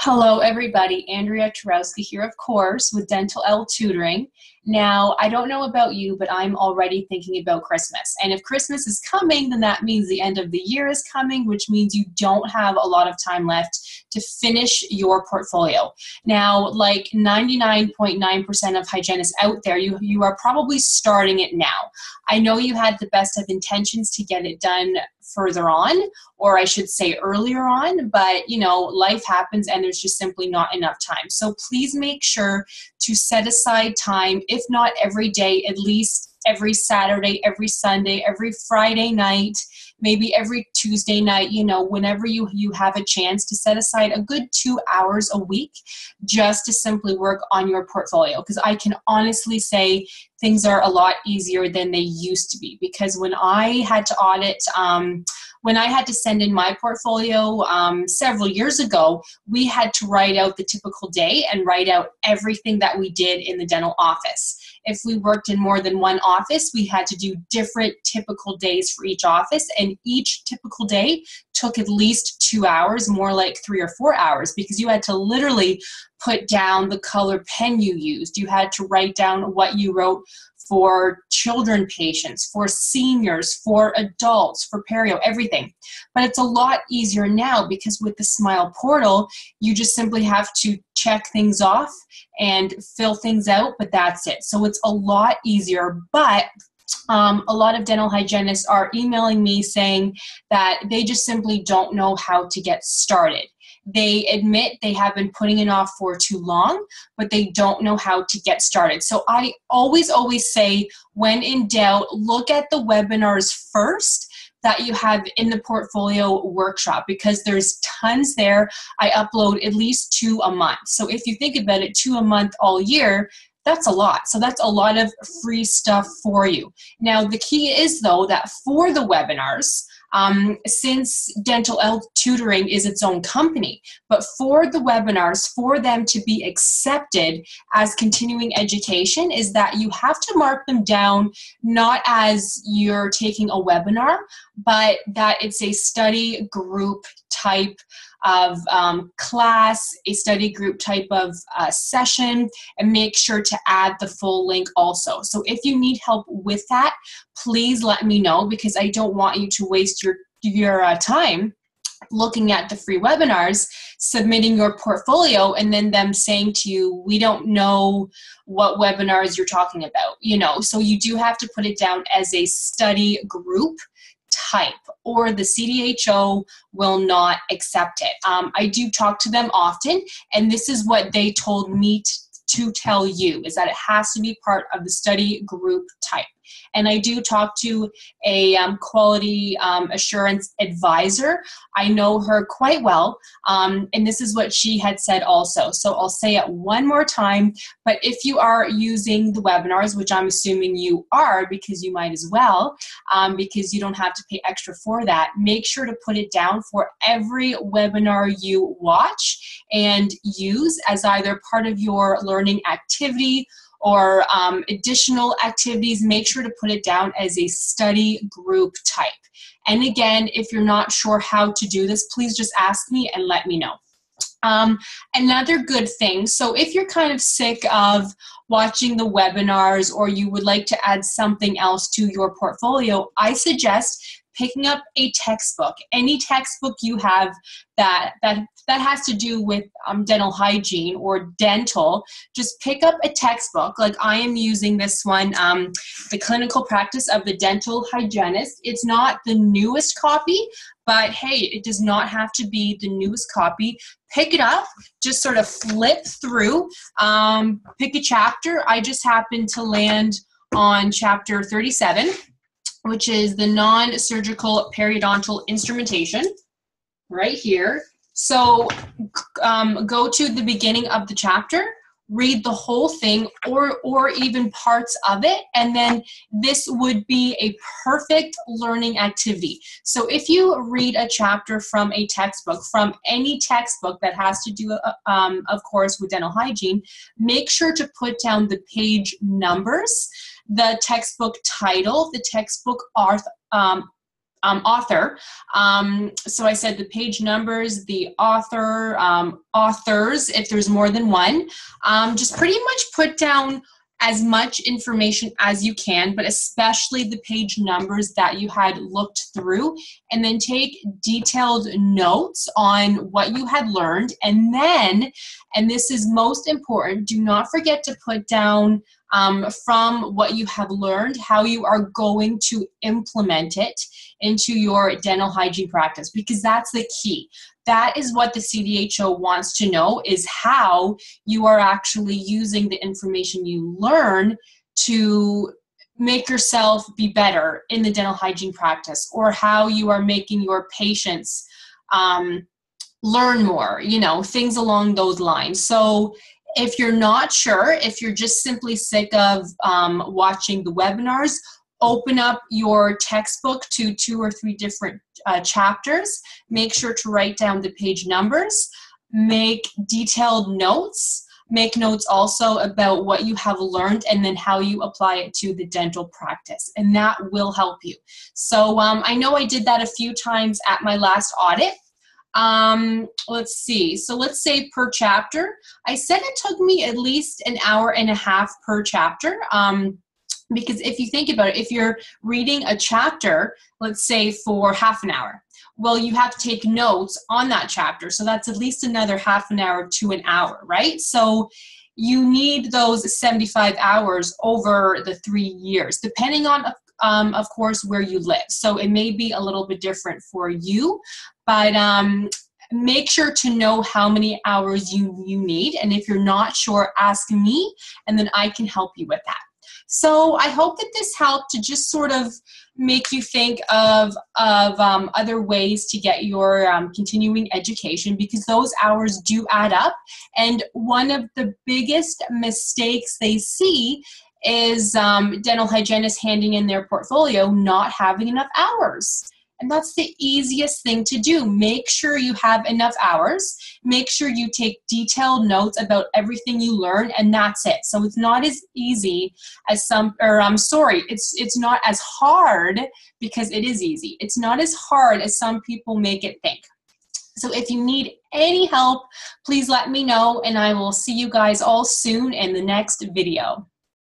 Hello, everybody. Andrea Tarowski here, of course, with Dentalelle Tutoring. Now, I don't know about you, but I'm already thinking about Christmas. And if Christmas is coming, then that means the end of the year is coming, which means you don't have a lot of time left to finish your portfolio. Now, like 99.9% of hygienists out there, you are probably starting it now. I know you had the best of intentions to get it done further on, or I should say earlier on, but life happens and there's just simply not enough time. So please make sure to set aside time, if not every day, at least every Saturday, every Sunday, every Friday night, maybe every Tuesday night, whenever you have a chance to set aside a good 2 hours a week just to simply work on your portfolio. Because I can honestly say things are a lot easier than they used to be. Because when I had to audit, when I had to send in my portfolio several years ago, we had to write out the typical day and write out everything that we did in the dental office. If we worked in more than one office, we had to do different typical days for each office, and each typical day took at least 2 hours, more like 3 or 4 hours, because you had to literally put down the color pen you used. You had to write down what you wrote for children patients, for seniors, for adults, for perio, everything. But it's a lot easier now because with the Smile portal, you just simply have to check things off and fill things out, but that's it. So it's a lot easier, but a lot of dental hygienists are emailing me saying that they just simply don't know how to get started. They admit they have been putting it off for too long, but they don't know how to get started. So I always say, when in doubt, look at the webinars first that you have in the portfolio workshop, because there's tons there. I upload at least 2 a month. So if you think about it, 2 a month all year, that's a lot. So that's a lot of free stuff for you. Now, the key is, though, that for the webinars, since Dentalelle Tutoring is its own company, but for the webinars, for them to be accepted as continuing education, is that you have to mark them down not as you're taking a webinar, but that it's a study group type of class, a study group type of session, and make sure to add the full link also. So if you need help with that, please let me know, because I don't want you to waste your time looking at the free webinars, submitting your portfolio, and then them saying to you, we don't know what webinars you're talking about, So you do have to put it down as a study group type, or the CDHO will not accept it. I do talk to them often, and this is what they told me to tell you, is that it has to be part of the study group type. And I do talk to a quality assurance advisor. I know her quite well, and this is what she had said also. So I'll say it one more time, but if you are using the webinars, which I'm assuming you are, because you might as well, because you don't have to pay extra for that, make sure to put it down for every webinar you watch and use as either part of your learning activity or additional activities. Make sure to put it down as a study group type. And again, if you're not sure how to do this, please just ask me and let me know. Another good thing, so if you're kind of sick of watching the webinars, or you would like to add something else to your portfolio, I suggest picking up a textbook. Any textbook you have that has to do with dental hygiene or dental, just pick up a textbook. Like I am using this one, The Clinical Practice of the Dental Hygienist. It's not the newest copy, but hey, it does not have to be the newest copy. Pick it up, just sort of flip through, pick a chapter. I just happened to land on chapter 37, which is the non-surgical periodontal instrumentation, right here. So go to the beginning of the chapter, read the whole thing, or even parts of it, and then this would be a perfect learning activity. So if you read a chapter from a textbook, from any textbook that has to do, of course, with dental hygiene, make sure to put down the page numbers, the textbook title, the textbook author. So I said the page numbers, the author, authors, if there's more than one. Just pretty much put down as much information as you can, but especially the page numbers that you had looked through, and then take detailed notes on what you had learned. And then, and this is most important, do not forget to put down from what you have learned, how you are going to implement it into your dental hygiene practice, because that's the key. That is what the CDHO wants to know, is how you are actually using the information you learn to make yourself be better in the dental hygiene practice, or how you are making your patients learn more, you know, things along those lines. So if you're not sure, if you're just simply sick of watching the webinars, open up your textbook to 2 or 3 different chapters. Make sure to write down the page numbers. Make detailed notes. Make notes also about what you have learned and then how you apply it to the dental practice. And that will help you. So I know I did that a few times at my last audit. Let's see. So let's say per chapter. I said it took me at least an hour and a half per chapter. Because if you think about it, if you're reading a chapter, let's say for half an hour, well, you have to take notes on that chapter. So that's at least another half an hour to an hour, right? So you need those 75 hours over the 3 years, depending on, of course, where you live. So it may be a little bit different for you, but make sure to know how many hours you need. And if you're not sure, ask me, and then I can help you with that. So I hope that this helped to just sort of make you think of other ways to get your continuing education, because those hours do add up. And one of the biggest mistakes they see is dental hygienists handing in their portfolio not having enough hours. And that's the easiest thing to do. Make sure you have enough hours. Make sure you take detailed notes about everything you learn, and that's it. So it's not as easy as it's not as hard, because it is easy. It's not as hard as some people make it think. So if you need any help, please let me know, and I will see you guys all soon in the next video.